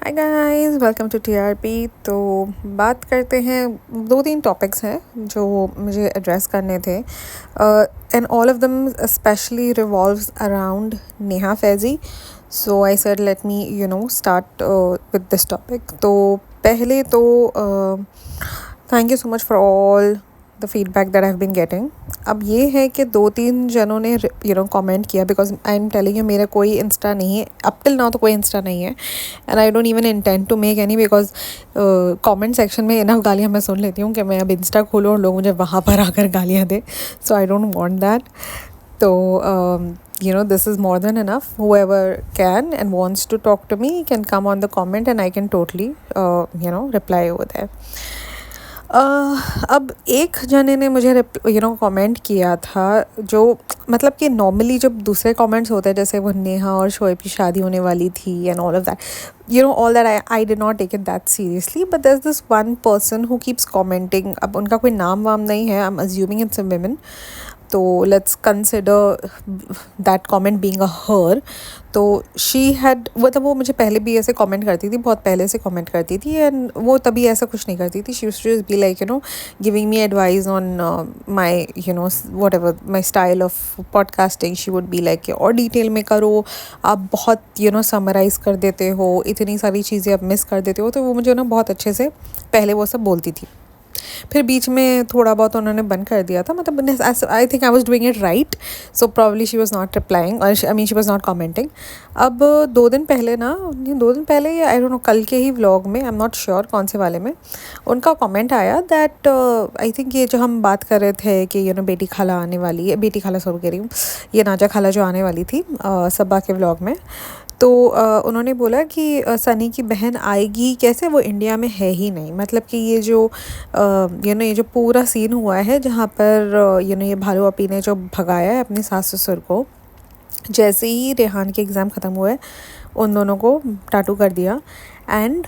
Hi guys, welcome to TRP. तो बात करते हैं, दो तीन टॉपिक्स हैं जो मुझे एड्रेस करने थे and all of them specially revolves around Neha Faizy. So I said let me start with this topic. तो पहले तो thank you so much for all the feedback that I have been getting. अब ये है कि दो तीन जनों ने कमेंट किया, because I am telling you मेरा कोई इंस्टा नहीं है, अप टिल नाउ तो कोई इंस्टा नहीं है and I don't even intend to make any, because comment section में इनफ गालियाँ मैं सुन लेती हूँ कि मैं अब इंस्टा खोलूँ और लोग मुझे वहाँ पर आकर गालियाँ दें। सो आई डोंट वांट दैट। तो this is more than enough. Whoever can and wants to talk to me can come on the comment and I can totally reply over there. अब एक जने ने मुझे कमेंट किया था, जो मतलब कि नॉर्मली जब दूसरे कमेंट्स होते हैं, जैसे वो नेहा और शोएब की शादी होने वाली थी and all of that, all that I did not take it that seriously, but there is this one person who keeps commenting. अब उनका कोई नाम वाम नहीं है, I am assuming it's a women, तो let's consider that comment being a her. तो she had, मतलब वो मुझे पहले भी ऐसे कमेंट करती थी, बहुत पहले से कमेंट करती थी, एंड वो तभी ऐसा कुछ नहीं करती थी। She used to be like giving me advice on my whatever my style of podcasting. She would be like और डिटेल में करो, आप बहुत समराइज़ कर देते हो, इतनी सारी चीज़ें आप मिस कर देते हो। तो वो मुझे बहुत अच्छे से पहले वो सब बोलती थी। फिर बीच में थोड़ा बहुत उन्होंने बंद कर दिया था, मतलब I think I was doing it right, so probably she was not replying, और I mean she was not commenting. अब 2 दिन पहले या आई डोंट नो, कल के ही व्लॉग में, आई एम नॉट श्योर कौन से वाले में, उनका कमेंट आया दैट आई थिंक ये जो हम बात कर रहे थे कि बेटी खाला आने वाली है, बेटी खाला सब कह रही हूँ, ये नाजा खाला जो आने वाली थी सबा के व्लॉग में। तो उन्होंने बोला कि सनी की बहन आएगी कैसे, वो इंडिया में है ही नहीं। मतलब कि ये जो ये जो पूरा सीन हुआ है जहाँ पर ये भालू अपी ने जो भगाया है अपने सास ससुर को, जैसे ही रेहान के एग्ज़ाम ख़त्म हुए उन दोनों को टाटू कर दिया एंड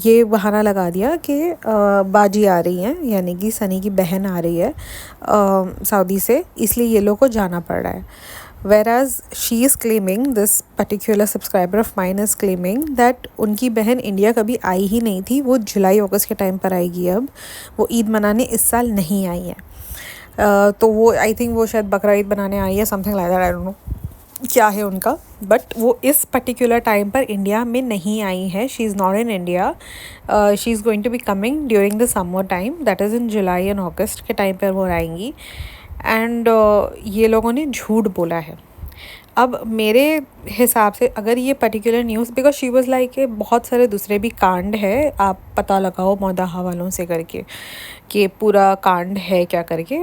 ये बहाना लगा दिया कि बाजी आ रही है, यानी कि सनी की बहन आ रही है सऊदी से, इसलिए ये लोग को जाना पड़ रहा है। Whereas she is claiming, this particular subscriber of mine is claiming that उनकी बहन इंडिया कभी आई ही नहीं थी, वो जुलाई अगस्त के टाइम पर आएगी। अब वो ईद मनाने इस साल नहीं आई है। तो वो आई थिंक वो शायद बकरा ईद बनाने आई है, something like that, I don't know क्या है उनका, बट वो इस पर्टिकुलर टाइम पर इंडिया में नहीं आई है। She is not in India, she is going to be coming during the summer time, that is in July and August के टाइम पर वो आएंगी। एंड ये लोगों ने झूठ बोला है। अब मेरे हिसाब से अगर ये particular news, because she was like बहुत सारे दूसरे भी कांड है, आप पता लगाओ मौदाहा वालों से करके कि पूरा कांड है क्या करके,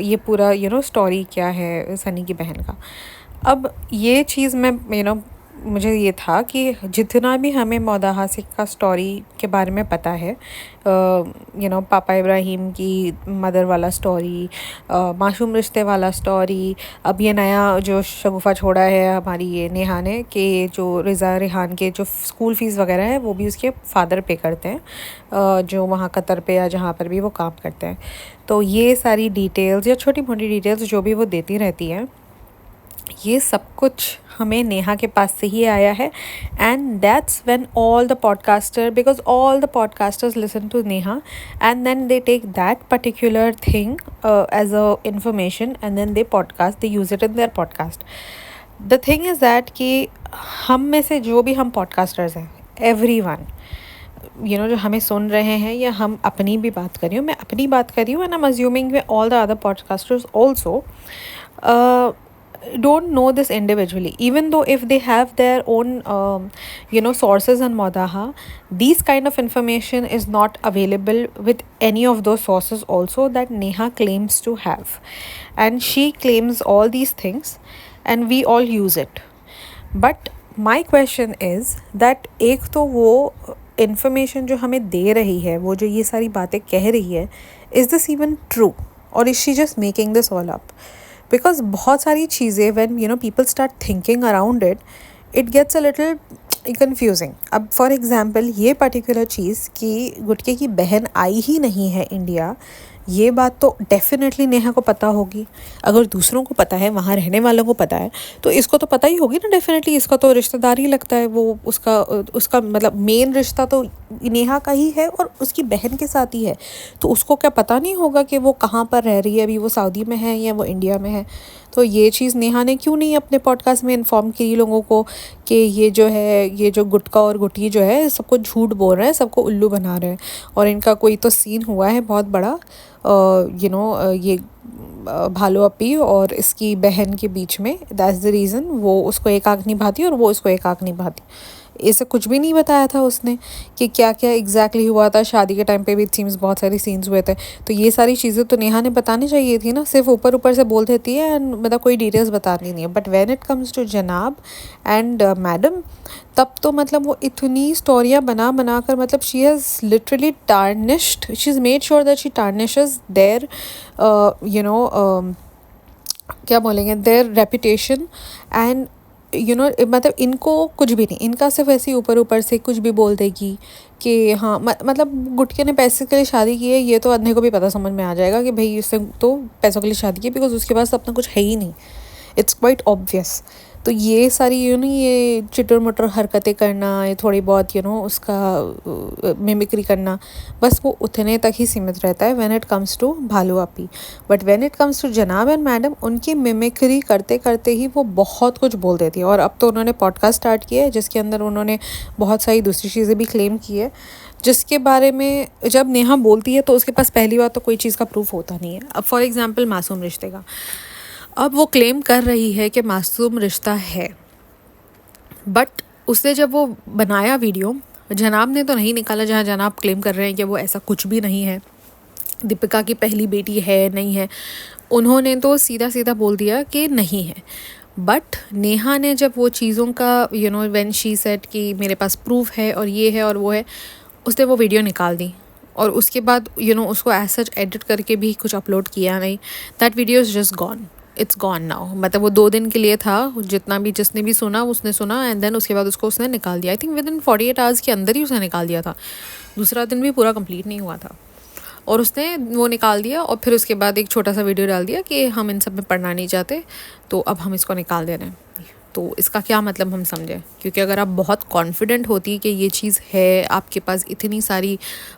ये पूरा स्टोरी क्या है सनी की बहन का। अब ये चीज़ मैं मुझे ये था कि जितना भी हमें मौदाहा से का स्टोरी के बारे में पता है, पापा इब्राहिम की मदर वाला स्टोरी, मासूम रिश्ते वाला स्टोरी, अब ये नया जो शगुफ़ा छोड़ा है हमारी ये नेहा ने, कि जो रिज़ा रेहान के जो स्कूल फ़ीस वगैरह है वो भी उसके फादर पे करते हैं, जो वहाँ कतर पे या जहाँ पर भी वो काम करते हैं। तो ये सारी डिटेल्स या छोटी मोटी डिटेल्स जो भी वो देती रहती हैं, ये सब कुछ हमें नेहा के पास से ही आया है। And that's when all the podcaster, because all the podcasters listen to Neha and then they take that particular thing as a information and then they podcast, they use it in their podcast. The thing is that कि हम में से जो भी हम podcasters हैं, everyone जो हमें सुन रहे हैं, या हम अपनी भी बात कर रही हूँ, मैं अपनी बात कर रही हूँ, and I am assuming way all the other podcasters also don't know this individually, even though if they have their own sources on Maudaha, these kind of information is not available with any of those sources also that Neha claims to have, and she claims all these things and we all use it. But my question is that एक तो वो information जो हमें दे रही है, वो जो ये सारी बातें कह रही है, is this even true or is she just making this all up? Because बहुत सारी चीज़ें when people start thinking around it, it gets a little confusing. अब फॉर एग्ज़ाम्पल ये पर्टिकुलर चीज़ कि गुटके की बहन आई ही नहीं है इंडिया, ये बात तो डेफिनेटली नेहा को पता होगी। अगर दूसरों को पता है, वहाँ रहने वालों को पता है, तो इसको तो पता ही होगी ना डेफिनेटली। इसका तो रिश्तेदार ही लगता है वो, उसका मतलब मेन रिश्ता तो नेहा का ही है और उसकी बहन के साथ ही है। तो उसको क्या पता नहीं होगा कि वो कहाँ पर रह रही है अभी, वो सऊदी में है या वो इंडिया में है? तो ये चीज़ नेहा ने क्यों नहीं अपने पॉडकास्ट में इन्फॉर्म की लोगों को कि ये जो है, ये जो गुटका और गुटी जो है सबको झूठ बोल रहे हैं, सबको उल्लू बना रहे हैं, और इनका कोई तो सीन हुआ है बहुत बड़ा ये भालू अपी और इसकी बहन के बीच में। दैट्स द रीज़न वो उसको एक आँख निभाती और वो उसको एक आँख निभाती। ऐसे कुछ भी नहीं बताया था उसने कि क्या क्या एग्जैक्टली हुआ था। शादी के टाइम पे भी इट सीम्स बहुत सारे सीन्स हुए थे। तो ये सारी चीज़ें तो नेहा ने बतानी चाहिए थी ना, सिर्फ ऊपर ऊपर से बोल देती है एंड मतलब कोई डिटेल्स बतानी नहीं है। But when it comes to जनाब एंड मैडम, तब तो मतलब वो इतनी स्टोरियाँ बना बना कर, मतलब she has literally tarnished, she is made sure that she tarnishes their क्या बोलेंगे, देयर रेपुटेशन एंड मतलब इनको कुछ भी नहीं, इनका सिर्फ ऐसे ही ऊपर ऊपर से कुछ भी बोल देगी कि हाँ मतलब गुटके ने पैसे के लिए शादी की है, ये तो अंधे को भी पता समझ में आ जाएगा कि भाई इसने तो पैसों के लिए शादी की, बिकॉज उसके पास अपना कुछ है ही नहीं। It's quite obvious. तो ये सारी ये चिटर मुटर हरकतें करना, ये थोड़ी बहुत उसका मिमिक्री करना, बस वो उतने तक ही सीमित रहता है when it comes to Bhalu Aapi. But when it comes to जनाब एंड मैडम, उनकी मिमिक्री करते करते ही वो बहुत कुछ बोल देती है। और अब तो उन्होंने पॉडकास्ट स्टार्ट किया है जिसके अंदर उन्होंने बहुत सारी दूसरी चीज़ें भी क्लेम की है, जिसके बारे में जब नेहा बोलती है तो उसके पास पहली बात तो कोई चीज़ का प्रूफ होता नहीं है। अब फॉर एग्जांपल मासूम रिश्ते का, अब वो क्लेम कर रही है कि मासूम रिश्ता है, बट उसने जब वो बनाया वीडियो, जनाब ने तो नहीं निकाला जहाँ जनाब क्लेम कर रहे हैं कि वो ऐसा कुछ भी नहीं है, दीपिका की पहली बेटी है नहीं है, उन्होंने तो सीधा सीधा बोल दिया कि नहीं है। बट नेहा ने जब वो चीज़ों का व्हेन शी सेड कि मेरे पास प्रूफ है और ये है और वो है, उसने वो वीडियो निकाल दी और उसके बाद उसको एज सच एडिट करके भी कुछ अपलोड किया नहीं। That video is just gone, it's gone now. मतलब वो 2 दिन के लिए था, जिसने भी सुना उसने सुना एंड देन उसके बाद उसको उसने निकाल दिया। I think with in 48 hours के अंदर ही उसने निकाल दिया था, दूसरा दिन भी पूरा कंप्लीट नहीं हुआ था और उसने वो निकाल दिया। और फिर उसके बाद एक छोटा सा वीडियो डाल दिया कि हम इन सब में पढ़ना नहीं चाहते, तो अब हम इसको निकाल दे रहे हैं। तो इसका क्या मतलब हम समझें? क्योंकि अगर आप बहुत कॉन्फिडेंट होती कि ये चीज़ है, आपके पास इतनी सारी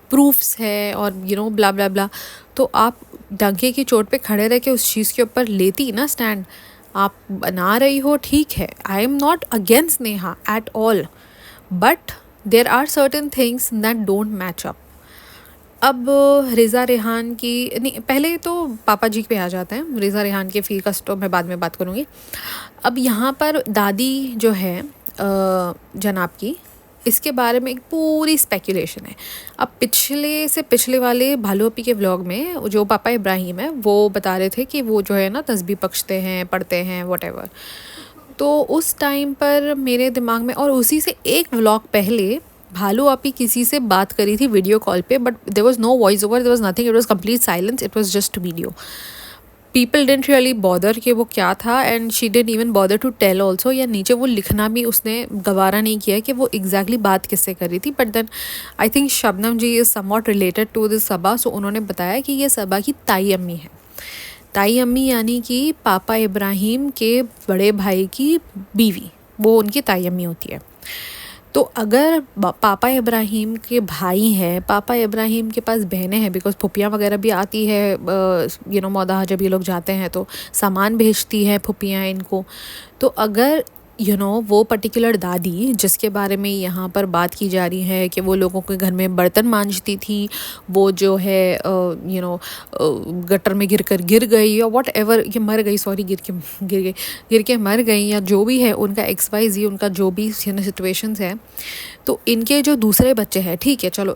प्रूफ्स है और ब्ला ब्ला ब्ला, तो आप डंके की चोट पे खड़े रह के उस चीज़ के ऊपर लेती ना स्टैंड। आप बना रही हो, ठीक है, आई am not against Neha at all, but there are certain things that don't match up. अब रिज़ा रेहान की नहीं, पहले तो पापा जी पे आ जाते हैं। रिज़ा रेहान के फी का तो मैं बाद में बात करूँगी। अब यहाँ पर दादी जो है जनाब की, इसके बारे में एक पूरी स्पेकुलेशन है। अब पिछले वाले भालू अपी के व्लॉग में जो पापा इब्राहिम है वो बता रहे थे कि वो जो है ना तस्बीह बख्शते हैं, पढ़ते हैं, वॉटेवर। तो उस टाइम पर मेरे दिमाग में, और उसी से एक व्लॉग पहले भालू आपी किसी से बात करी थी वीडियो कॉल पे, but there was no voice over, there was nothing, it was complete silence, it was just video. People didn't really bother कि वो क्या था, and she didn't even bother to tell also, या नीचे वो लिखना भी उसने गवारा नहीं किया कि वो एग्जैक्टली बात किससे कर रही थी। But then I think Shabnam ji is somewhat related to this Saba, so उन्होंने बताया कि ये सबा की ताई अम्मी है। ताई अम्मी यानी कि पापा इब्राहिम के बड़े भाई की बीवी, वो उनकी ताई अम्मी होती है। तो अगर पापा इब्राहिम के भाई हैं, पापा इब्राहिम के पास बहनें हैं, बिकॉज फुपियाँ वगैरह भी आती है मौदाह, जब ये लोग जाते हैं तो सामान भेजती हैं फुपियाँ इनको। तो अगर वो पर्टिकुलर दादी जिसके बारे में यहाँ पर बात की जा रही है कि वो लोगों के घर में बर्तन मांजती थी, वो जो है गटर में गिर गई या वॉट एवर, ये मर गई, सॉरी गिर के मर गई, या जो भी है उनका XYZ, उनका जो भी सिचुएशंस है। तो इनके जो दूसरे बच्चे हैं, ठीक है चलो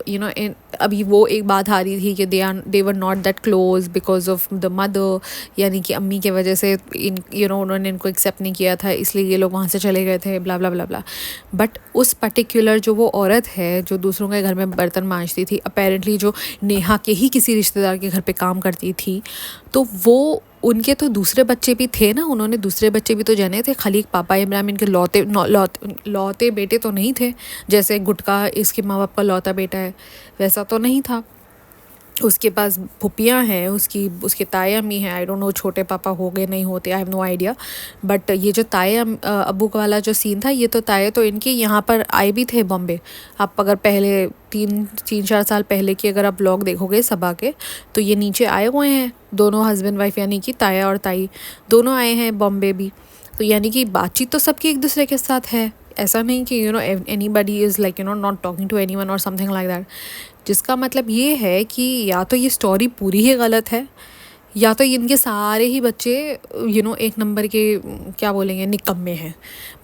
अभी वो एक बात आ रही थी कि they were not that close because of the mother, यानी कि अम्मी के वजह से उन्होंने इनको एक्सेप्ट नहीं किया था, इसलिए ये लोग वहाँ से चले गए थे, ब्ला ब्ला ब्ला ब्ला। बट उस पर्टिकुलर जो वो औरत है जो दूसरों के घर में बर्तन मांजती थी, अपेरेंटली जो नेहा के ही किसी रिश्तेदार के घर पे काम करती थी, तो वो उनके तो दूसरे बच्चे भी थे ना, उन्होंने दूसरे बच्चे भी तो जने थे, खाली पापा इब्राहिम इनके लौते बेटे तो नहीं थे, जैसे गुटका इसके माँ बाप का लौता बेटा है, वैसा तो नहीं था। उसके पास फुप्पियाँ हैं, उसके ताए अम्मी हैं। आई डोंट नो छोटे पापा हो गए नहीं होते, I have no idea. But ये जो अब्बू का वाला जो सीन था, ये तो ताए तो इनके यहाँ पर आए भी थे बॉम्बे। आप अगर पहले 3-4 साल पहले की अगर आप ब्लॉग देखोगे सबा के, तो ये नीचे आए हुए हैं दोनों हस्बैंड वाइफ, यानी कि ताया और ताई दोनों आए हैं बॉम्बे भी। तो यानी कि बातचीत तो सबकी एक दूसरे के साथ है। ऐसा नहीं कि anybody is like not talking to anyone और समथिंग लाइक दैट। जिसका मतलब ये है कि या तो ये स्टोरी पूरी ही गलत है, या तो इनके सारे ही बच्चे एक नंबर के क्या बोलेंगे, निकम्मे हैं।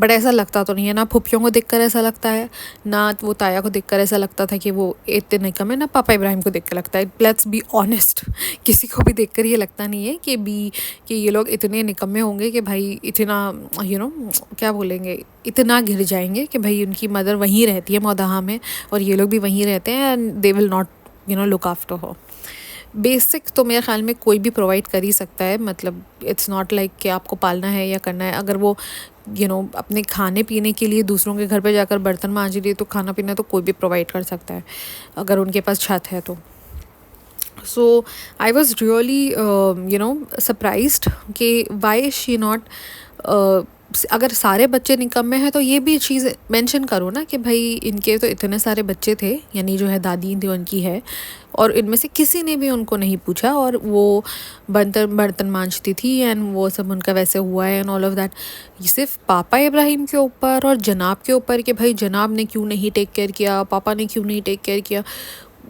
बट ऐसा लगता तो नहीं है, ना फुप्पियों को देखकर ऐसा लगता है, ना वो ताया को देखकर ऐसा लगता था कि वो इतने निकम्मे, ना पापा इब्राहिम को देख कर लगता है। लेट्स बी ऑनेस्ट, किसी को भी देखकर ये लगता नहीं है कि ये लोग इतने निकम्मे होंगे कि भाई इतना क्या बोलेंगे, इतना गिर जाएंगे कि भाई उनकी मदर वहीं रहती है मौदहा में और ये लोग भी वहीं रहते हैं, and they will not look after her. Basic तो मेरे ख्याल में कोई भी प्रोवाइड कर ही सकता है। मतलब इट्स नॉट लाइक कि आपको पालना है या करना है। अगर वो अपने खाने पीने के लिए दूसरों के घर पे जाकर बर्तन मांज रही है, तो खाना पीना तो कोई भी प्रोवाइड कर सकता है अगर उनके पास छत है तो। सो आई वॉज रियली सरप्राइज्ड कि वाई इज शी नॉट, अगर सारे बच्चे निकम्मे हैं तो ये भी चीज़ मेंशन करो ना कि भाई इनके तो इतने सारे बच्चे थे, यानी जो है दादी थी उनकी है, और इनमें से किसी ने भी उनको नहीं पूछा, और वो बर्तन मांजती थी एंड वो सब उनका वैसे हुआ है एंड ऑल ऑफ दैट। सिर्फ पापा इब्राहिम के ऊपर और जनाब के ऊपर कि भाई जनाब ने क्यों नहीं टेक केयर किया, पापा ने क्यों नहीं टेक केयर किया,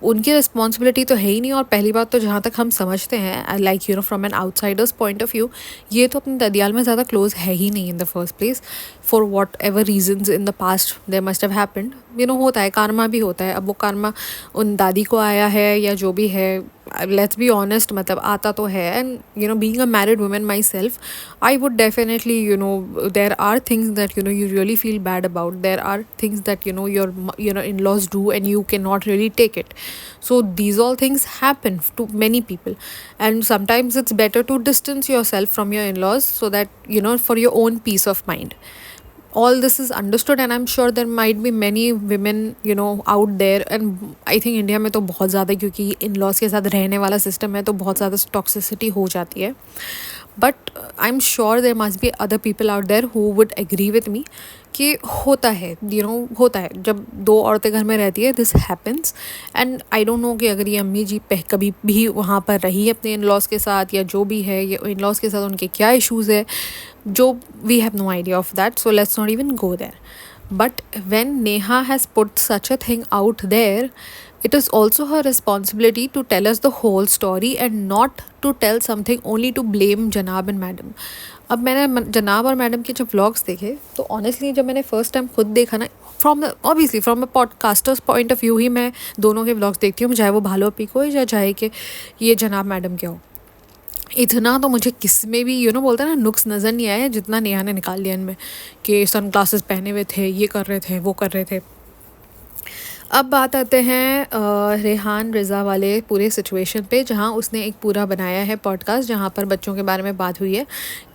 उनकी रिस्पॉन्सिबिलिटी तो है ही नहीं। और पहली बात तो जहाँ तक हम समझते हैं, like from an outsider's point of view, ये तो अपनी ददियाल में ज़्यादा क्लोज है ही नहीं in the first place. For whatever reasons in the past there must have happened, होता है, कारमा भी होता है। अब वो कारमा उन दादी को आया है या जो भी है, लेट्स बी ऑनेस्ट, मतलब आता तो है। And being a married women myself, I would definitely there are things that you really feel bad about, there are things that your in-laws do and you cannot really take it. So these all things happen to many people, and sometimes it's better to distance yourself from your in-laws so that for your own peace of mind. All this is understood, and I'm sure there might be many women out there, and I think India में तो बहुत ज़्यादा, क्योंकि in-laws के साथ रहने वाला system है तो बहुत ज़्यादा टॉक्सिसिटी हो जाती है। But I am sure there must be other people out there who would agree with me कि होता है, होता है जब दो औरतें घर में रहती है, this happens. And I don't know कि अगर ये अम्मी जी कभी भी वहाँ पर रही अपने इन-लॉज के साथ, या जो भी है, ये इन-लॉज के साथ उनके क्या इश्यूज़ है, जो we have no idea of that, so let's not even go there. But when Neha has put such a thing out there, it is also her responsibility to tell us the whole story and not to tell something only to blame जनाब and madam. अब मैंने जनाब और madam के जब vlogs देखे, तो honestly जब मैंने फ़र्स्ट टाइम खुद देखा ना, obviously from a podcaster's point of view ही मैं दोनों के व्लॉग्स देखती हूँ, चाहे वो भालो पी को या चाहे कि ये जनाब मैडम के हो। इतना तो मुझे किस में भी बोलते हैं ना, नुक्स नज़र नहीं आया जितना नेहा ने निकाल लिया इनमें, कि सन ग्लासेस पहने हुए थे, ये कर रहे थे, वो कर रहे थे। अब बात आते हैं रेहान रज़ा वाले पूरे सिचुएशन पे, जहाँ उसने एक पूरा बनाया है पॉडकास्ट, जहाँ पर बच्चों के बारे में बात हुई है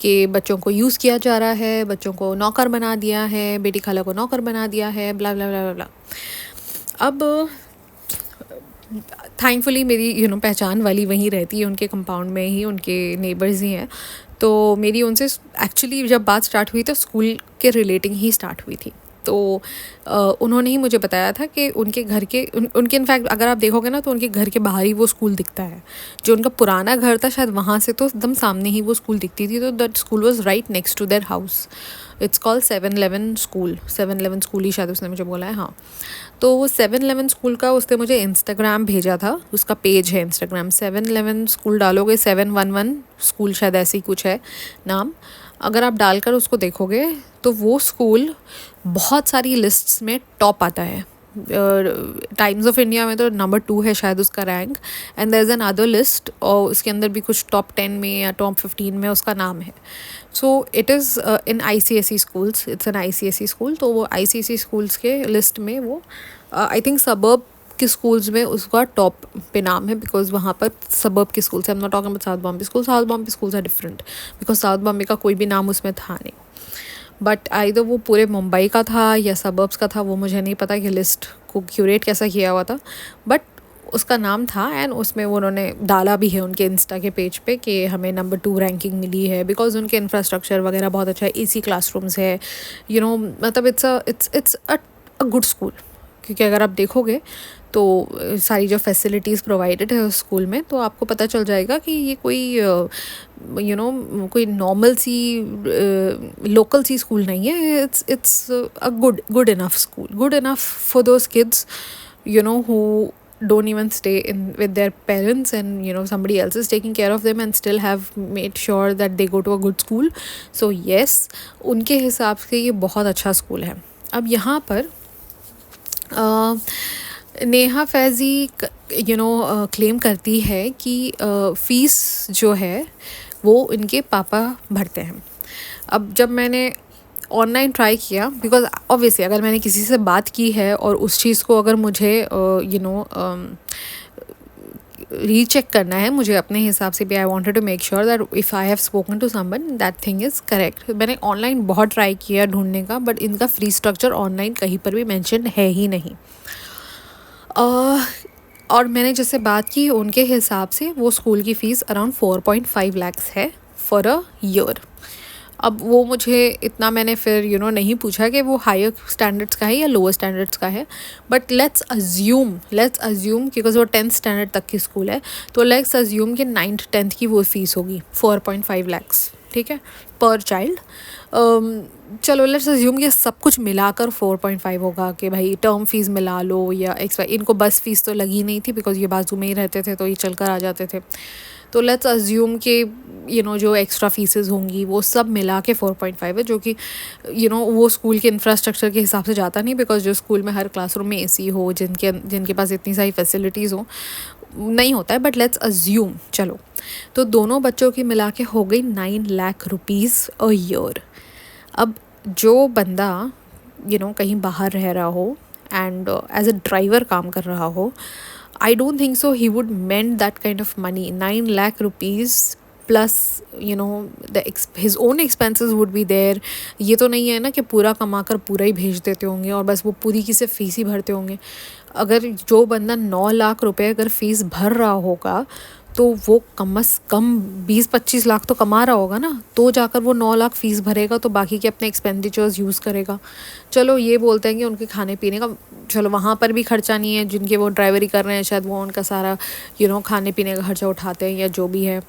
कि बच्चों को यूज़ किया जा रहा है, बच्चों को नौकर बना दिया है, बेटी खाला को नौकर बना दिया है, ब्ला ब्ला ब्ला ब्ला। अब थैंकफुली मेरी पहचान वाली वहीं रहती है, उनके कंपाउंड में ही, उनके नेबर्स ही हैं। तो मेरी उनसे एक्चुअली जब बात स्टार्ट हुई तो स्कूल के रिलेटिंग ही स्टार्ट हुई थी। तो उन्होंने ही मुझे बताया था कि उनके घर के उनके इनफैक्ट अगर आप देखोगे ना, तो उनके घर के बाहर ही वो स्कूल दिखता है। जो उनका पुराना घर था शायद, वहाँ से तो एकदम सामने ही वो स्कूल दिखती थी। तो that school was right next to their house. It's called 7-Eleven school, 7-Eleven school ही शायद उसने मुझे बोला है, हाँ। तो वो 7-Eleven स्कूल का उसने मुझे इंस्टाग्राम भेजा था, उसका पेज है इंस्टाग्राम, 7-Eleven स्कूल डालोगे, 711 स्कूल शायद ऐसे ही कुछ है नाम। अगर आप डालकर उसको देखोगे तो वो स्कूल बहुत सारी लिस्ट्स में टॉप आता है। टाइम्स ऑफ इंडिया में तो नंबर 2 है शायद उसका rank, and there is another list, और उसके अंदर भी कुछ टॉप 10 में या टॉप 15 में उसका नाम है। So it is in ICSE schools, it's an ICSE school. तो वो ICSE स्कूल्स के लिस्ट में वो आई थिंक सबर्ब के स्कूल्स में उसका टॉप पे नाम है, बिकॉज वहाँ पर सबर्ब के स्कूल्स है। आई am not talking about south Bombay school, south Bombay schools are different, because south Bombay का कोई भी नाम उसमें था नहीं। बट आइदर वो पूरे मुंबई का था या सबर्ब्स का था, वो मुझे नहीं पता कि लिस्ट को क्यूरेट कैसा किया हुआ था। बट उसका नाम था, एंड उसमें उन्होंने डाला भी है उनके इंस्टा के पेज पे कि हमें नंबर 2 रैंकिंग मिली है, बिकॉज उनके इंफ्रास्ट्रक्चर वगैरह बहुत अच्छा है, एसी क्लासरूम्स है, मतलब इट्स अ गुड स्कूल। क्योंकि अगर आप देखोगे तो सारी जो फैसिलिटीज़ प्रोवाइडेड है उस स्कूल में, तो आपको पता चल जाएगा कि ये कोई कोई नॉर्मल सी लोकल सी स्कूल नहीं है। It's a good enough school, good enough for those kids who don't even stay in with their parents, and somebody else is taking care of them and still have made sure that they go to a good school. So yes, उनके हिसाब से ये बहुत अच्छा school है। अब यहाँ पर नेहा फैज़ी क्लेम करती है कि फ़ीस जो है वो इनके पापा भरते हैं। अब जब मैंने ऑनलाइन ट्राई किया, बिकॉज ऑब्वियसली अगर मैंने किसी से बात की है और उस चीज़ को अगर मुझे रीचेक करना है मुझे अपने हिसाब से भी, I wanted to make sure that if I have spoken to someone that thing is correct. मैंने ऑनलाइन बहुत ट्राई किया ढूंढने का, बट इनका फ़ी स्ट्रक्चर ऑनलाइन कहीं पर भी मेंशन है ही नहीं। और मैंने जिससे बात की उनके हिसाब से वो स्कूल की फ़ीस अराउंड 4.5 lakhs है फॉर अ ईयर। अब वो मुझे इतना मैंने फिर नहीं पूछा कि वो हायर स्टैंडर्ड्स का है या लोअर स्टैंडर्ड्स का है, बट लेट्स अज्यूम बिकॉज वो 10th स्टैंडर्ड तक की स्कूल है, तो लेट्स अज्यूम कि 9th 10th की वो फ़ीस होगी 4.5 lakhs, ठीक है, पर चाइल्ड। चलो लेट्स अज्यूम कि सब कुछ मिलाकर 4.5 होगा, कि भाई टर्म फीस मिला लो या एक्स्ट्रा, इनको बस फीस तो लगी नहीं थी बिकॉज ये बाजू में ही रहते थे तो ये चल कर आ जाते थे। तो लेट्स अज्यूम कि जो एक्स्ट्रा फीसेस होंगी वो सब मिला के 4.5 है, जो कि वो स्कूल के इंफ्रास्ट्रक्चर के हिसाब से जाता नहीं, बिकॉज जो स्कूल में हर क्लासरूम में एसी हो, जिनके पास इतनी सारी फैसिलिटीज़ हो, नहीं होता है, बट लेट्स अज्यूम चलो। तो दोनों बच्चों की मिला के हो गई 9 लाख रुपीज़ अ ईयर। अब जो बंदा कहीं बाहर रह रहा हो एंड एज अ ड्राइवर काम कर रहा हो, I don't think so he would mend that kind of money. 9 lakh rupees plus his own expenses would be there. ये तो नहीं है ना कि पूरा कमा कर पूरा ही भेज देते होंगे और बस वो पूरी की सिर्फ फीस ही भरते होंगे। अगर जो बंदा 9 लाख रुपए अगर फ़ीस भर रहा होगा तो वो कम से कम 20-25 लाख तो कमा रहा होगा ना, तो जाकर वो 9 लाख फ़ीस भरेगा, तो बाकी के अपने एक्सपेंडिचर्स यूज़ करेगा। चलो ये बोलते हैं कि उनके खाने पीने का, चलो वहाँ पर भी खर्चा नहीं है, जिनके वो ड्राइवरी कर रहे हैं शायद वो उनका सारा खाने पीने का खर्चा उठाते हैं या जो भी है,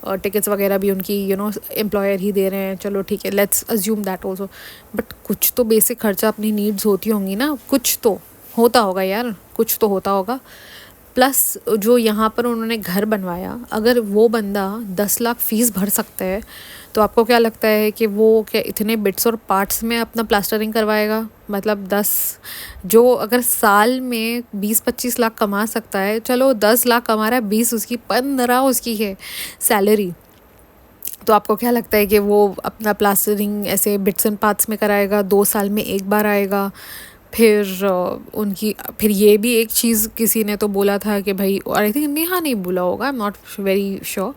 और टिकट्स वगैरह भी उनकी एम्प्लॉयर ही दे रहे हैं, चलो ठीक है, let's assume that also. But कुछ तो बेसिक खर्चा अपनी नीड्स होती होंगी ना, कुछ तो होता होगा यार, कुछ तो होता होगा। प्लस जो यहाँ पर उन्होंने घर बनवाया, अगर वो बंदा 10 लाख फ़ीस भर सकता है, तो आपको क्या लगता है कि वो क्या इतने बिट्स और पार्ट्स में अपना प्लास्टरिंग करवाएगा? मतलब 10, जो अगर साल में 20-25 लाख कमा सकता है, चलो 10 लाख कमा रहा है, 20 उसकी, 15 उसकी है सैलरी, तो आपको क्या लगता है कि वो अपना प्लास्टरिंग ऐसे बिट्स एंड पार्ट्स में कराएगा? 2 साल में एक बार आएगा। फिर ये भी एक चीज़ किसी ने तो बोला था कि भाई, और आई थिंक नेहा नहीं बोला होगा, आई am not very sure,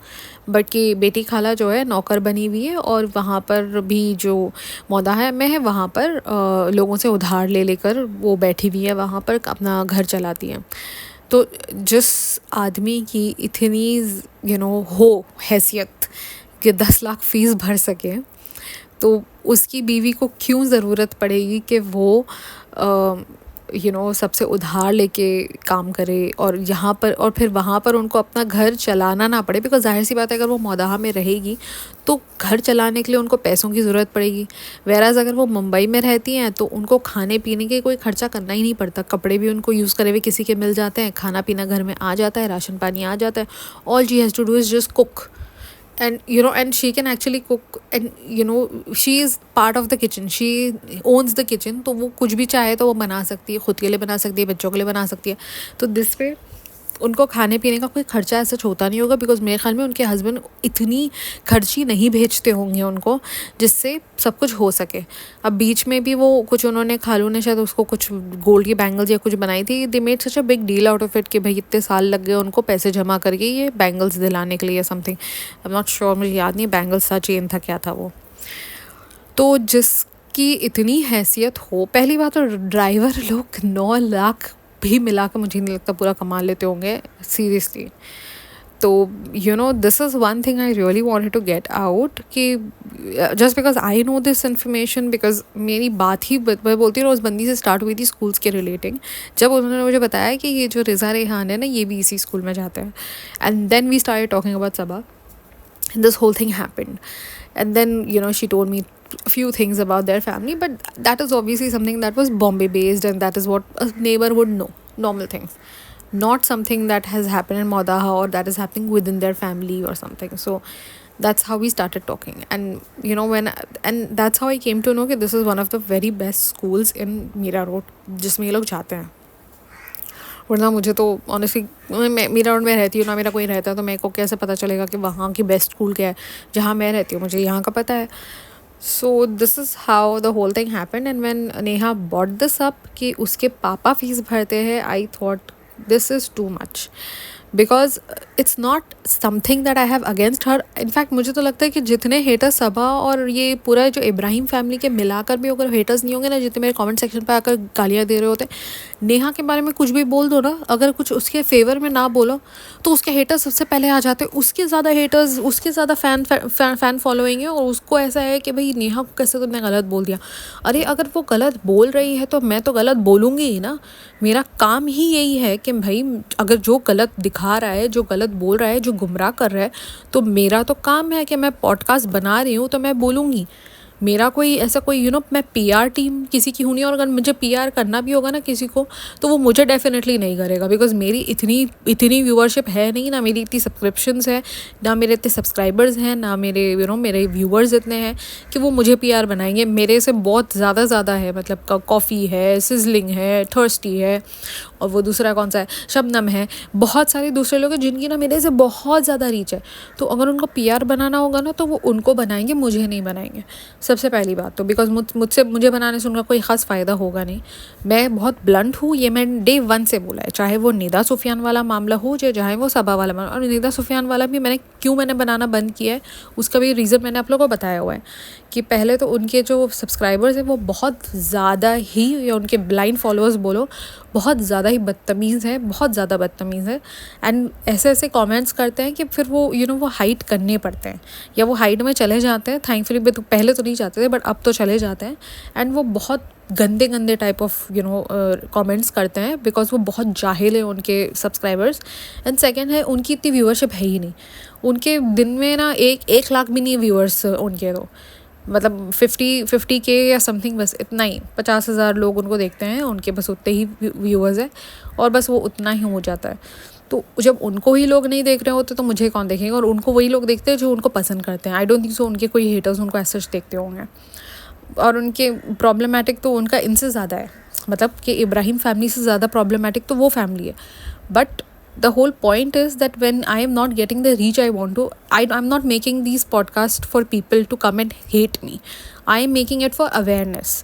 but कि बेटी खाला जो है नौकर बनी हुई है और वहाँ पर भी जो मौदा में है वहाँ पर लोगों से उधार ले लेकर वो बैठी हुई है, वहाँ पर अपना घर चलाती हैं। तो जिस आदमी की इतनी हो हैसियत कि 10 लाख फ़ीस भर सके, तो उसकी बीवी को क्यों ज़रूरत पड़ेगी कि वो सबसे उधार लेके काम करे और यहाँ पर, और फिर वहाँ पर उनको अपना घर चलाना ना पड़े? बिकॉज जाहिर सी बात है, अगर वो मौदाहा में रहेगी तो घर चलाने के लिए उनको पैसों की ज़रूरत पड़ेगी। वेराज अगर वो मुंबई में रहती हैं तो उनको खाने पीने के कोई खर्चा करना ही नहीं पड़ता, कपड़े भी उनको यूज़ करे हुए किसी के मिल जाते हैं, खाना पीना घर में आ जाता है, राशन पानी आ जाता है। All she has to do is just cook, and she can actually cook, and she is part of the kitchen, she owns the kitchen, तो वो कुछ भी चाहे तो वो बना सकती है, खुद के लिए बना सकती है, बच्चों के लिए बना सकती है। तो दिस वे उनको खाने पीने का कोई खर्चा ऐसा होता नहीं होगा, बिकॉज मेरे ख्याल में उनके हस्बैंड इतनी खर्ची नहीं भेजते होंगे उनको जिससे सब कुछ हो सके। अब बीच में भी वो कुछ उन्होंने, खालू ने शायद उसको कुछ गोल्ड की बैंगल्स या कुछ बनाई थी, they made such a big deal out of it कि भाई इतने साल लग गए उनको पैसे जमा करके ये बैंगल्स दिलाने के लिए या something, I am not sure, मुझे याद नहीं बैंगल्स था, चेन था, क्या था वो। तो जिसकी इतनी हैसियत हो, पहली बात तो ड्राइवर लोग 9 लाख भी मिला के मुझे नहीं लगता पूरा कमा लेते होंगे सीरियसली. तो this is one thing I really wanted to get out कि just because I know this information, because मेरी बात ही मैं बोलती हूँ उस बंदी से स्टार्ट हुई थी स्कूल्स के रिलेटिंग, जब उन्होंने मुझे बताया कि ये जो रिज़ा रेहान है ना ये भी इसी स्कूल में जाते हैं. And then we started talking about Saba and this whole thing happened. And then she told me a few things about their family, but that is obviously something that was Bombay based, and that is what a neighbor would know, normal things, not something that has happened in Modaha or that is happening within their family or something. So that's how we started talking. And and that's how I came to know that this is one of the very best schools in Mira Road जिसमें ये लोग जाते हैं. वरना मुझे तो honestly मैं Meera road में रहती हूँ ना, मेरा कोई रहता है तो मेरे को कैसे पता चलेगा कि वहाँ की बेस्ट स्कूल क्या है. जहाँ मैं रहती हूँ मुझे यहाँ का पता है. So this is how the whole thing happened. And when Neha bought this up कि उसके पापा फीस भरते हैं, I thought this is too much, because it's not something that I have against her. In fact मुझे तो लगता है कि जितने हेटर्स सबा और ये पूरा जो इब्राहिम फैमिली के मिलाकर भी अगर हेटर्स नहीं होंगे ना, जितने मेरे कमेंट सेक्शन पे आकर गालियाँ दे रहे होते, नेहा के बारे में कुछ भी बोल दो ना, अगर कुछ उसके फेवर में ना बोलो तो उसके हेटर्स सबसे पहले आ जाते हैं. उसके ज़्यादा हेटर्स, उसके ज़्यादा फ़ैन फॉलोइंग है, और उसको ऐसा है कि भाई नेहा को कैसे तुमने गलत बोल दिया. अरे अगर वो गलत बोल रही है तो मैं तो गलत बोलूँगी ही ना. मेरा काम ही यही है कि भाई अगर जो गलत दिखा रहा है, जो गलत बोल रहा है, जो गुमराह कर रहा है, तो मेरा तो काम है कि मैं पॉडकास्ट बना रही हूँ तो मैं बोलूँगी. मेरा कोई ऐसा कोई मैं पीआर टीम किसी की हूँ नहीं, और अगर मुझे पीआर करना भी होगा ना किसी को तो वो मुझे डेफिनेटली नहीं करेगा, बिकॉज मेरी इतनी व्यूअरशिप है नहीं, ना मेरी इतनी सब्सक्रिप्शंस है, ना मेरे इतने सब्सक्राइबर्स हैं, ना मेरे मेरे व्यूअर्स इतने हैं कि वो मुझे पीआर बनाएंगे. मेरे से बहुत ज़्यादा है, मतलब कॉफ़ी है, सिजलिंग है, थर्स्टी है, और वो दूसरा कौन सा है, शबनम है, बहुत सारे दूसरे लोग हैं जिनकी ना मेरे से बहुत ज़्यादा रीच है. तो अगर उनको पीआर बनाना होगा ना तो वो उनको बनाएंगे, मुझे नहीं बनाएंगे. सबसे पहली बात तो बिकॉज मुझे बनाने से उनका कोई ख़ास फ़ायदा होगा नहीं. मैं बहुत ब्लंट हूँ, ये मैं डे 1 से बोला है, चाहे वो निदा सुफियान वाला मामला हो चाहे वो सबा वाला मामला. और निदा सुफियान वाला भी मैंने बनाना बंद किया है, उसका भी रीज़न मैंने आप लोगों को बताया हुआ है कि पहले तो उनके जो सब्सक्राइबर्स हैं वो बहुत ज़्यादा ही, या उनके ब्लाइंड फॉलोअर्स बोलो, बहुत ज़्यादा ही बदतमीज़ है, बहुत ज़्यादा बदतमीज़ है. एंड ऐसे कमेंट्स करते हैं कि फिर वो वो हाइड करने पड़ते हैं, या वो हाइड में चले जाते हैं. थैंकफुली पहले तो नहीं जाते थे, बट अब तो चले जाते हैं. एंड वो बहुत गंदे टाइप ऑफ कमेंट्स करते हैं, बिकॉज वो बहुत जाहिल है उनके सब्सक्राइबर्स. एंड सेकेंड है, उनकी इतनी व्यूअरशिप है ही नहीं. उनके दिन में ना 1 लाख भी नहीं व्यूअर्स उनके, तो मतलब 50 के या समथिंग, बस इतना ही, 50,000 लोग उनको देखते हैं, उनके बस उतने ही व्यूअर्स हैं, और बस वो उतना ही हो जाता है. तो जब उनको ही लोग नहीं देख रहे होते तो मुझे कौन देखेंगे, और उनको वही लोग देखते हैं जो उनको पसंद करते हैं. आई डोंट थिंक सो उनके कोई हेटर्स उनको ऐसा देखते होंगे. और उनके प्रॉब्लमेटिक तो उनका इनसे ज़्यादा है, मतलब कि इब्राहिम फैमिली से ज़्यादा प्रॉब्लमेटिक तो वो फैमिली है. But the whole point is that when I am not getting the reach I want to, I'm not making these podcasts for people to come and hate me. I am making it for awareness.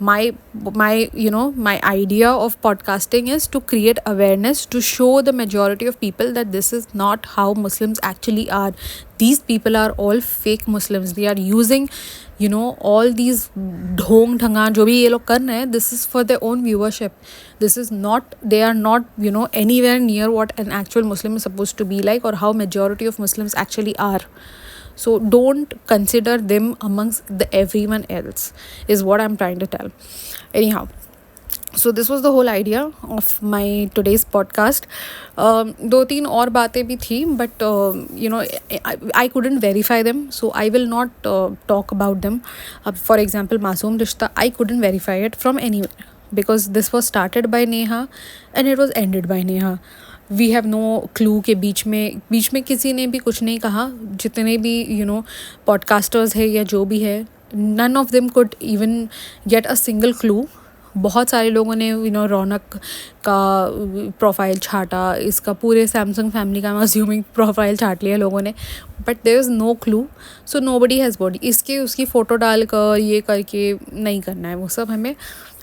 My idea of podcasting is to create awareness, to show the majority of people that this is not how Muslims actually are. These people are all fake Muslims. They are using all these ढोंग ढंगा जो भी ये लोग कर रहे हैं, this is for their own viewership. This is not, they are not anywhere near what an actual Muslim is supposed to be like, or how majority of Muslims actually are. So don't consider them amongst everyone else, is what I'm trying to tell. Anyhow, so this was the whole idea of my today's podcast. 2-3 और बातें भी थी, but I couldn't verify them, so I will not talk about them. For example, Masoom Rishta, I couldn't verify it from anywhere, because this was started by Neha and it was ended by Neha. We have no clue के बीच में किसी ने भी कुछ नहीं कहा. जितने भी पॉडकास्टर्स है या जो भी है, none of them could even get a single clue. बहुत सारे लोगों ने रौनक का प्रोफाइल छाटा, इसका पूरे सैमसंग फैमिली का अज्यूमिंग प्रोफाइल छाट लिया लोगों ने, but there is no clue. So nobody has body. इसके उसकी फ़ोटो डालकर ये करके नहीं करना है वो सब हमें.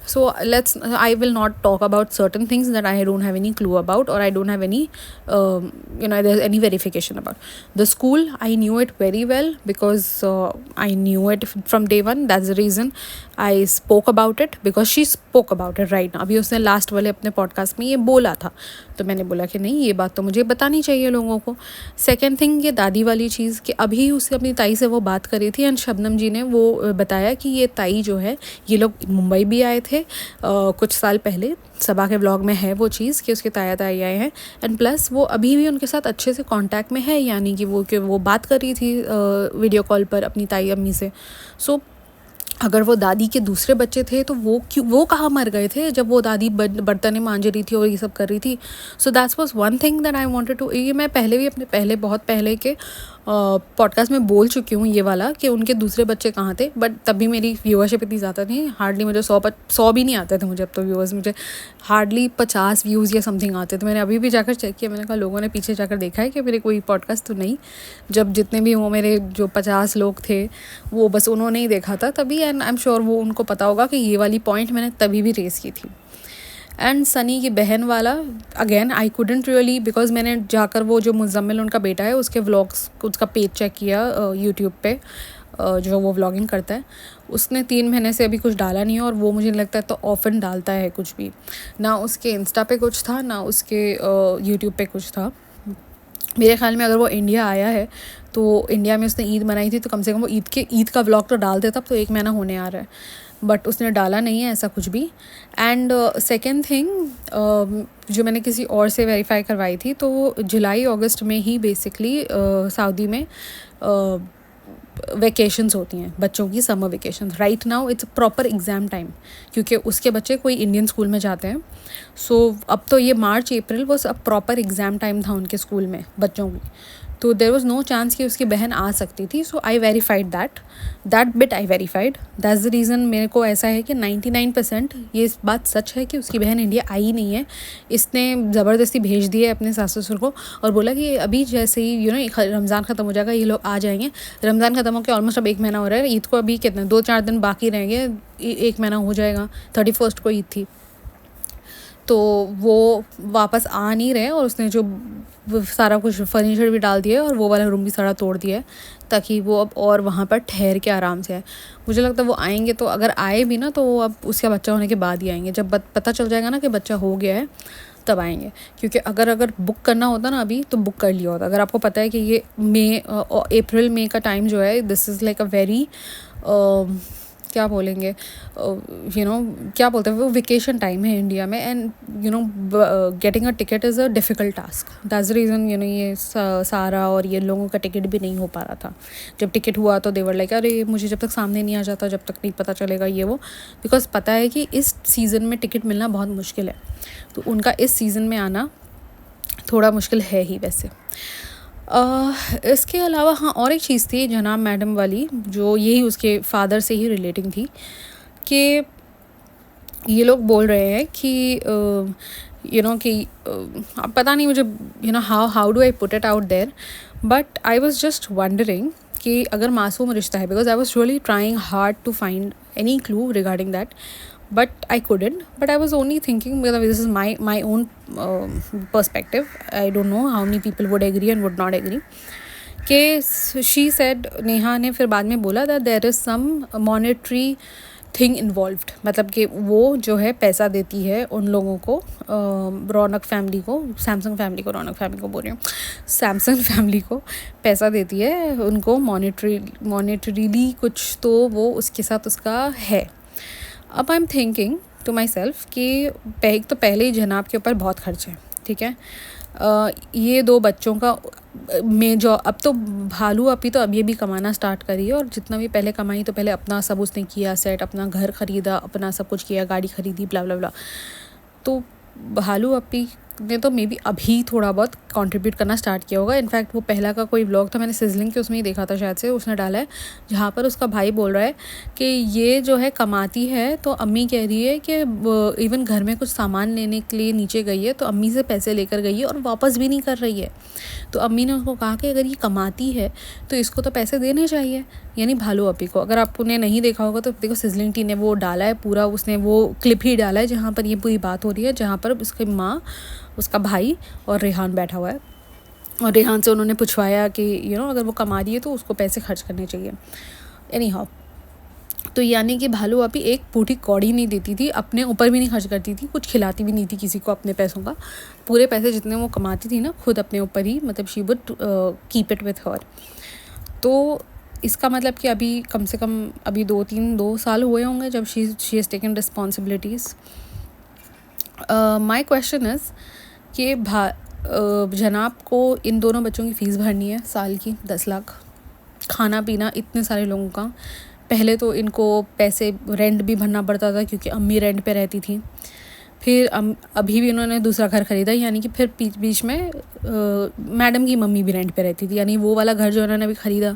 So I will not talk about certain things that I don't have any clue about, or I don't have any there's any verification about. The school, I knew it very well because I knew it from day one. That's the reason I spoke about it, because she spoke about it right now. अभी उसने last वाले अपने podcast में ये बोला था, तो मैंने बोला कि नहीं, ये बात तो मुझे बतानी चाहिए लोगों को. सेकेंड थिंग, ये दादी वाली चीज़, कि अभी उससे अपनी ताई से वो बात करी थी, एंड शबनम जी ने वो बताया कि ये ताई जो है, ये लोग मुंबई भी आए थे कुछ साल पहले. सबा के ब्लॉग में है वो चीज़ कि उसके ताया ताई आए हैं, एंड प्लस वो अभी भी उनके साथ अच्छे से कांटेक्ट में है, यानी कि वो बात कर रही थी वीडियो कॉल पर अपनी ताई अम्मी से. सो अगर वो दादी के दूसरे बच्चे थे तो वो कहाँ मर गए थे जब वो दादी बर्तन मांज रही थी और ये सब कर रही थी. So that's was one thing that I wanted to, ये मैं पहले भी अपने बहुत पहले के पॉडकास्ट में बोल चुकी हूँ ये वाला, कि उनके दूसरे बच्चे कहाँ थे. बट तभी मेरी व्यूअरशिप इतनी ज़्यादा नहीं, हार्डली मुझे 100 भी नहीं आते थे मुझे अब तो व्यूअर्स, मुझे हार्डली 50 व्यूज़ या समथिंग आते थे. मैंने अभी भी जाकर चेक किया, मैंने कहा लोगों ने पीछे जाकर देखा है कि मेरे कोई पॉडकास्ट तो नहीं. जब जितने भी वो मेरे जो 50 लोग थे वो बस उन्होंने ही देखा था तभी, एंड आई एम श्योर वो उनको पता होगा कि ये वाली पॉइंट मैंने तभी भी रेस की थी. एंड सनी की बहन वाला, again I couldn't really, because मैंने जाकर वो जो मुजम्मिल उनका बेटा है उसके व्लॉग्स, उसका पेज चेक किया यूट्यूब पे, जो वो व्लॉगिंग करता है. उसने 3 महीने से अभी कुछ डाला नहीं है, और वो मुझे नहीं लगता है तो ऑफन डालता है कुछ भी. ना उसके इंस्टा पे कुछ था, ना उसके यूट्यूब पे कुछ था. मेरे ख्याल में अगर वो इंडिया आया है तो इंडिया में उसने ईद मनाई थी तो कम से कम वो ईद का व्लॉग तो डाल देता. अब तो 1 महीना होने आ रहा है, बट उसने डाला नहीं है ऐसा कुछ भी. एंड सेकेंड थिंग, जो मैंने किसी और से वेरीफाई करवाई थी, तो जुलाई अगस्त में ही बेसिकली सऊदी में वेकेशंस होती हैं बच्चों की, summer vacations. Right now it's proper exam time, क्योंकि उसके बच्चे कोई इंडियन स्कूल में जाते हैं. सो अब तो ये मार्च अप्रैल वो सब प्रॉपर एग्ज़ाम टाइम था उनके स्कूल में बच्चों की. तो देर वॉज नो चांस कि उसकी बहन आ सकती थी. So I verified that bit I verified. That's the reason मेरे को ऐसा है कि 99% ये बात सच है कि उसकी बहन इंडिया आई नहीं है. इसने ज़बरदस्ती भेज दिया है अपने सास ससुर को, और बोला कि अभी जैसे ही रमज़ान ख़त्म हो जाएगा ये लोग आ जाएंगे. रमज़ान ख़त्म हो के ऑलमोस्ट अब 1 महीना हो रहा है. ईद को अभी कितने 2-4 दिन बाकी रहेंगे, 1 महीना हो जाएगा. 31 को ईद थी, तो वो वापस आ नहीं रहे, और उसने जो सारा कुछ फर्नीचर भी डाल दिया है और वो वाला रूम भी सारा तोड़ दिया है, ताकि वो अब और वहाँ पर ठहर के आराम से आए. मुझे लगता है वो आएंगे, तो अगर आए भी ना तो वो अब उसका बच्चा होने के बाद ही आएंगे. जब पता चल जाएगा ना कि बच्चा हो गया है तब आएंगे. क्योंकि अगर बुक करना होता ना अभी, तो बुक कर लिया होता. अगर आपको पता है कि ये अप्रैल मई का टाइम जो है, this is like a very क्या बोलेंगे क्या बोलते हैं वो, वेकेशन टाइम है इंडिया में. And getting a ticket is a difficult task. That's the reason ये सारा और ये लोगों का टिकट भी नहीं हो पा रहा था. जब टिकट हुआ तो देवर लाइक, अरे मुझे जब तक सामने नहीं आ जाता, जब तक नहीं पता चलेगा ये वो. बिकॉज पता है कि इस सीज़न में टिकट मिलना बहुत मुश्किल है, तो उनका इस सीज़न में आना थोड़ा मुश्किल है ही वैसे. इसके अलावा हाँ, और एक चीज़ थी जनाब मैडम वाली, जो यही उसके फादर से ही रिलेटिंग थी, कि ये लोग बोल रहे हैं कि कि अब पता नहीं मुझे how do I put it out there, but I was just wondering कि अगर मासूम रिश्ता है, because I was really trying hard to find any clue regarding that, but I couldn't. But I was only thinking, because this is my own perspective. I don't know how many people would agree and would not agree. कि she said, Neha ने फिर बाद में बोला that there is some monetary thing involved. मतलब कि वो जो है पैसा देती है उन लोगों को, रौनक फैमिली को, सैमसंग फैमिली को, रौनक फैमिली को बोल रही हूँ, सैमसंग फैमिली को पैसा देती है उनको मॉनेटरीली कुछ, तो वो उसके साथ उसका है. अब I am thinking to myself कि एक तो पहले ही जनाब के ऊपर बहुत खर्च है, ठीक है. ये 2 बच्चों का में जो अब तो भालू अपी तो अभी कमाना स्टार्ट करी है, और जितना भी पहले कमाई तो पहले अपना सब उसने किया सेट, अपना घर ख़रीदा, अपना सब कुछ किया, गाड़ी ख़रीदी, ब्ला ब्ला ब्ला. तो भालू अपी ने तो मे बी अभी थोड़ा बहुत कंट्रीब्यूट करना स्टार्ट किया होगा. इनफैक्ट वो पहला का कोई व्लॉग था, मैंने सिजलिंग के उसमें ही देखा था शायद से, उसने डाला है जहाँ पर उसका भाई बोल रहा है कि ये जो है कमाती है, तो अम्मी कह रही है कि इवन घर में कुछ सामान लेने के लिए नीचे गई है तो अम्मी से पैसे लेकर गई है और वापस भी नहीं कर रही है. तो अम्मी ने उसको कहा कि अगर ये कमाती है तो इसको तो पैसे देने चाहिए, यानी भालू अपी को। अगर आपने नहीं देखा होगा तो देखो सिजलिंग टी ने वो डाला है पूरा, उसने वो क्लिप ही डाला है जहाँ पर ये पूरी बात हो रही है, जहाँ पर उसकी माँ, उसका भाई और रेहान बैठा हुआ है, और रेहान से उन्होंने पूछवाया कि अगर वो कमा रही है तो उसको पैसे खर्च करने चाहिए। एनी हाउ, तो यानी कि भालू अपी एक पूरी कौड़ी नहीं देती थी, अपने ऊपर भी नहीं खर्च करती थी, कुछ खिलाती भी नहीं थी किसी को अपने पैसों का। पूरे पैसे जितने वो कमाती थी ना खुद अपने ऊपर ही, मतलब she would keep it with her. तो इसका मतलब कि अभी कम से कम अभी 2 साल हुए होंगे जब she has taken responsibilities. My question is कि जनाब को इन दोनों बच्चों की फ़ीस भरनी है साल की 10 लाख, खाना पीना इतने सारे लोगों का। पहले तो इनको पैसे रेंट भी भरना पड़ता था क्योंकि अम्मी रेंट पे रहती थी। फिर अभी भी उन्होंने दूसरा घर ख़रीदा, यानी कि फिर बीच में मैडम की मम्मी भी रेंट पे रहती थी, यानी वो वाला घर जो उन्होंने अभी ख़रीदा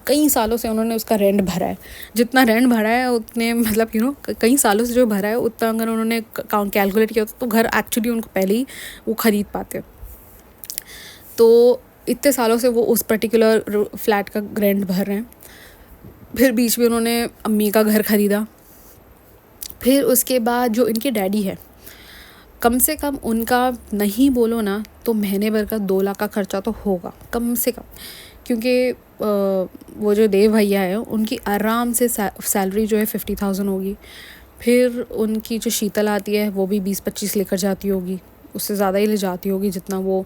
कई सालों से उन्होंने उसका रेंट भरा है। जितना रेंट भरा है उतने मतलब कई सालों से जो भरा है उतना अगर उन्होंने कैलकुलेट किया तो घर एक्चुअली उनको पहले ही वो ख़रीद पाते। तो इतने सालों से वो उस पर्टिकुलर फ्लैट का रेंट भर रहे हैं। फिर बीच में उन्होंने अम्मी का घर ख़रीदा। फिर उसके बाद जो इनके डैडी है, कम से कम उनका नहीं बोलो ना तो महीने भर का 2 लाख का खर्चा तो होगा कम से कम, क्योंकि वो जो देव भैया है उनकी आराम से सैलरी जो है 50,000 होगी। फिर उनकी जो शीतल आती है वो भी 20-25 लेकर जाती होगी, उससे ज़्यादा ही ले जाती होगी जितना वो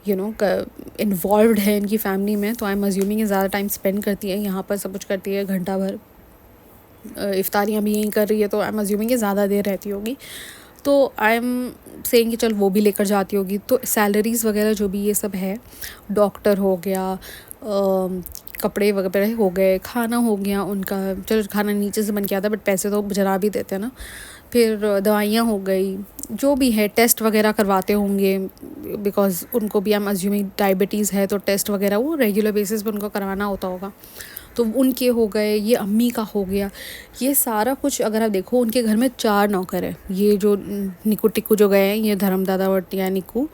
इन्वॉल्व्ड है इनकी फैमिली में। तो आई एम अज्यूमिंग ज़्यादा टाइम स्पेंड करती है यहाँ पर, सब कुछ करती है घंटा भर, इफ्तारियाँ भी यहीं कर रही है, तो आई एम अज्यूमिंग सादा देर रहती होगी। तो आई एम सेइंग कि चल वो भी लेकर जाती होगी। तो सैलरीज़ वगैरह जो भी ये सब है, डॉक्टर हो गया, कपड़े वगैरह हो गए, खाना हो गया उनका, चलो खाना नीचे से बन के आता बट पैसे तो जरा भी देते हैं ना। फिर दवाइयाँ हो गई, जो भी है टेस्ट वगैरह करवाते होंगे बिकॉज़ उनको भी आई एम अज्यूमिंग डायबिटीज़ है, तो टेस्ट वगैरह वो रेगुलर बेसिस पे उनको करवाना होता होगा। तो उनके हो गए, ये अम्मी का हो गया, ये सारा कुछ अगर आप देखो उनके घर में 4 नौकर हैं। ये जो निकू टिक्कू जो गए हैं, ये धर्मदादा वटिया निकू,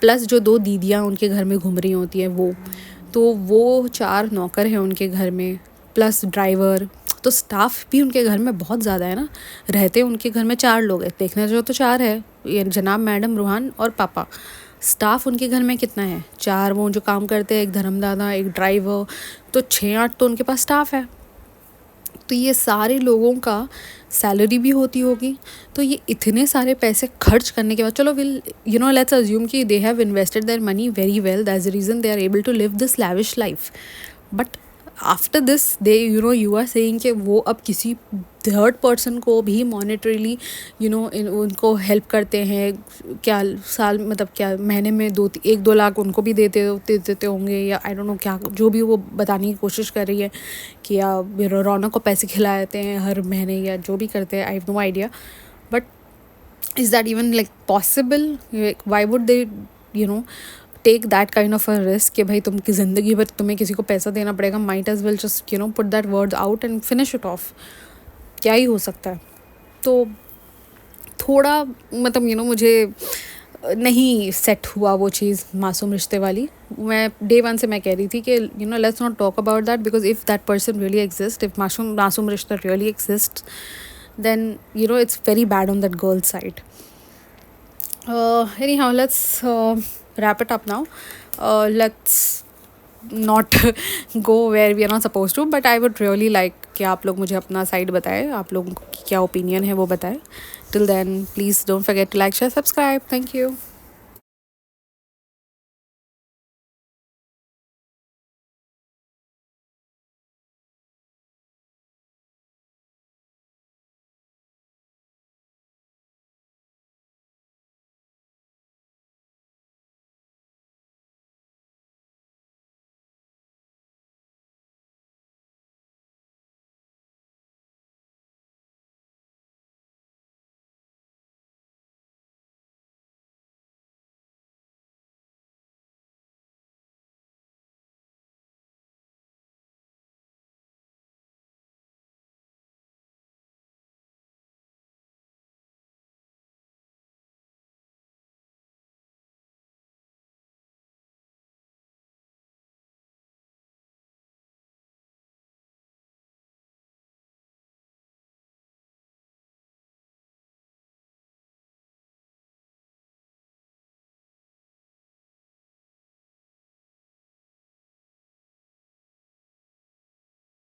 प्लस जो 2 दीदियाँ उनके घर में घूम रही होती हैं वो 4 नौकर हैं उनके घर में, प्लस ड्राइवर। तो स्टाफ भी उनके घर में बहुत ज़्यादा है ना, रहते उनके घर में 4 लोग हैं, देखने जो तो 4 है, ये जनाब, मैडम, रूहान और पापा। स्टाफ उनके घर में कितना है? 4 वो जो काम करते हैं, एक धर्मदादा, एक ड्राइवर, तो 6-8 तो उनके पास स्टाफ है। तो ये सारे लोगों का सैलरी भी होती होगी। तो ये इतने सारे पैसे खर्च करने के बाद, चलो लेट्स अज्यूम कि they have invested their money very well, that's the reason they are able to live this lavish life. But after this they you are saying कि वो अब किसी थर्ड पर्सन को भी मॉनेटरीली उनको हेल्प करते हैं, क्या साल मतलब क्या महीने में 1-2 लाख उनको भी देते होंगे, या आई डोंट नो क्या, जो भी वो बताने की कोशिश कर रही है कि या रौनक को पैसे खिलाते हैं हर महीने या जो भी करते हैं, I have no idea. But is that even like possible? Why would they take that kind of a risk कि भाई तुम की ज़िंदगी भर तुम्हें किसी को पैसा देना पड़ेगा, might as well just put that word out and finish it off. क्या ही हो सकता है। तो थोड़ा मतलब मुझे नहीं सेट हुआ वो चीज़ मासूम रिश्ते वाली। मैं डे 1 से मैं कह रही थी कि let's not talk about that, because if that person really exist, if मासूम रिश्ता really exist, then it's very bad on that girl's side. Anyhow, let's wrap it up now. Let's not go where we are not supposed to, but I would really like कि आप लोग मुझे अपना side बताएं, आप लोगों की क्या ओपिनियन है वो बताएं. Till then, please don't forget to like, share, subscribe. Thank you.